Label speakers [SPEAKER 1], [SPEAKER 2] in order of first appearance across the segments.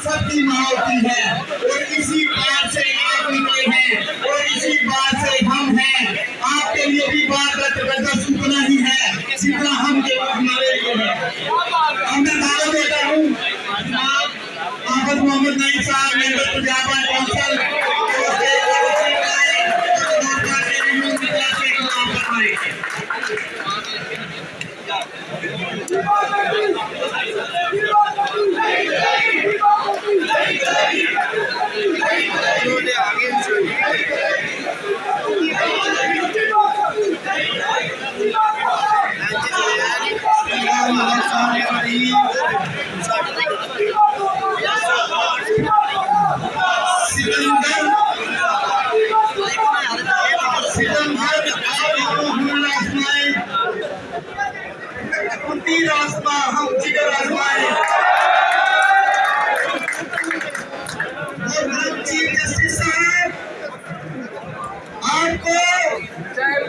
[SPEAKER 1] सबकी माँ होती है और इसी बात से आप निकले हैं और इसी बात से हम हैं। आपके लिए भी बात का जबरदस्त उतना ही है जितना हम हमारे लिए है। मैं दावा देता हूँ आफत मोहम्मद नईम साहब मेंबर पंजाब कौंसिल हम जिगर आजमाए चीफ जस्टिस साहब आपको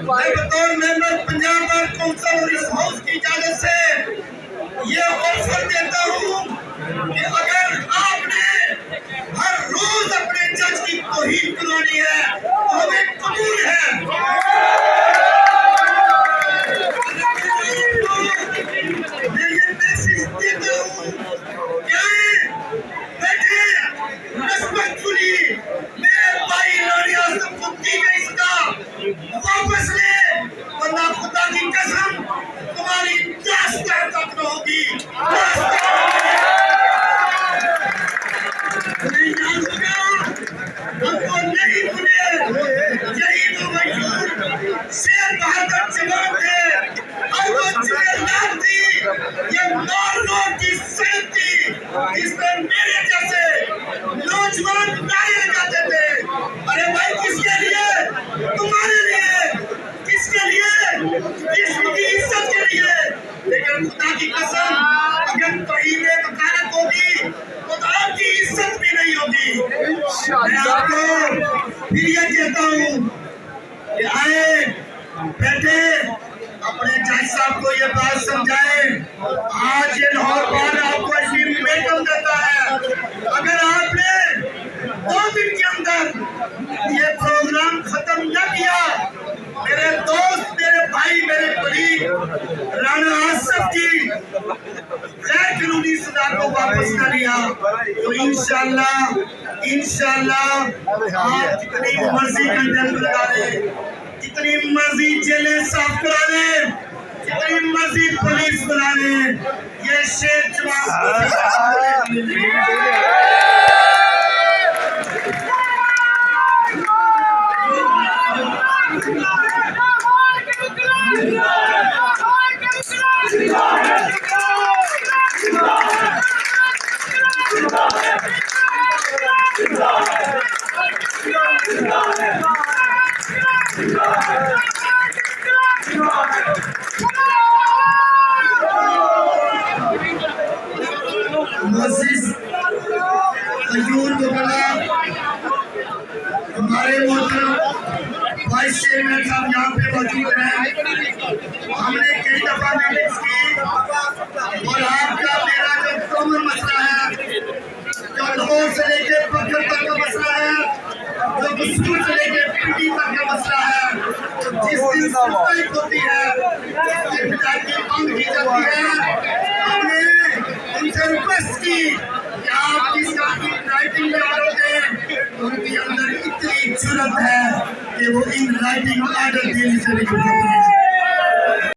[SPEAKER 1] बतौर मेंबर पंजाब बार कौंसिल और इस हाउस की इजाजत से ये ऑफर देता हूँ कि अगर आपने हर रोज अपने जज की तौहीन करानी है तो हमें कबूल है। वापस ले वरना खुदा की कसम तुम्हारी दास्तान तक न होगी। हमको नहीं भूले यही तो मशहूर शेर बहादुर जवान थे और वो जिम्मेदार थी ये नौर की सड़क थी जिसमें मेरे जैसे नौजवान नारे लगाते थे। अरे भाई किसके लिए? तुम्हारे लिए। किसके लिए? विश्व की इज्जत के लिए। लेकिन खुदा की कसम अगर तौहीन वकालत होगी तो आपकी इज्जत भी नहीं होगी। मैं आपको फिर ये कहता हूँ कि आए बैठे अपने जज साहब को ये बात समझाए। आज ये लाहौर बार आपको अल्टीमेटम देता है अगर आपने 2 दिन के अंदर ये प्रोग्राम खत्म न किया, मेरे दोस्त मेरे भाई मेरे कलीग राणा आसफ की गैर कानूनी सजा को वापस न लिया तो इंशाल्लाह आप जितनी मर्जी कंटेंट लगा ले, जितनी मर्जी जेलें साफ करा ले, जितनी मर्जी पुलिस बना ले, ये शेर जवाब हमारे मोहतरम वाइस चेयरमैन साहब यहाँ पे मौजूद हैं। हमने कई दफा मीटिंग्स की और आपका मेरा जो कॉमन मसला है, जो लाहौर से लेके पत्थर तक का मसला है, जो कसूर से लेके पिंडी तक का मसला है, जिस दिन स्ट्राइक होती है उस दिन की मांग की जाती है, हमने उनसे रिक्वेस्ट की कि आप जिस राइटिंग में आओगे उनके अंदर इतनी जुर्रत है कि वो इन राइटिंग ऑर्डर देने से नहीं